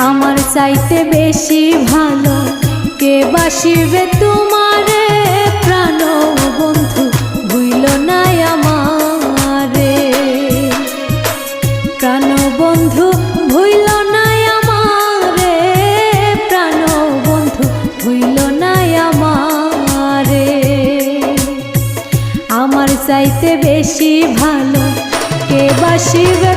আমার চাইতে বেশি ভালো কে বাসিবে তোমারে প্রাণ বন্ধু ভুইল না আমারে প্রাণ বন্ধু ভুইল না আমারে প্রাণ বন্ধু ভুইল না আমারে আমার চাইতে বেশি ভালো কে বাসিবে